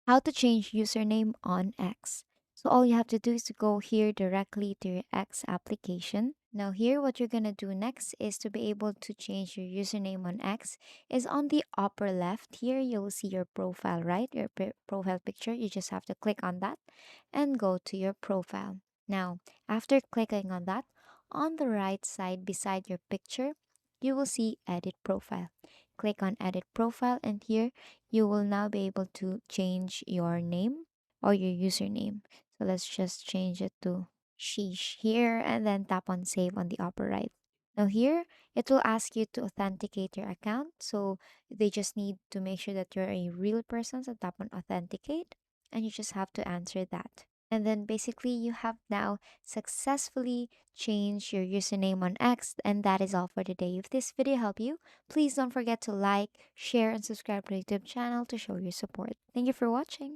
How to change username on X. So all you have to do is to go here directly to your X application. Now here what you're going to do next is to be able to change your username on X is on the upper left here you'll see your profile, right? Your profile picture. You just have to click on that and go to your profile. Now, after clicking on that, on the right side beside your picture, you will see edit profile. Click on edit profile and here you will now be able to change your name or your username. So let's just change it to Sheesh here and then tap on save on the upper right. Now here, it will ask you to authenticate your account. So they just need to make sure that you're a real person. So tap on authenticate and you just have to answer that. And then basically you have now successfully changed your username on X and that is all for today. If this video helped you, please don't forget to like, share, and subscribe to the YouTube channel to show your support. Thank you for watching.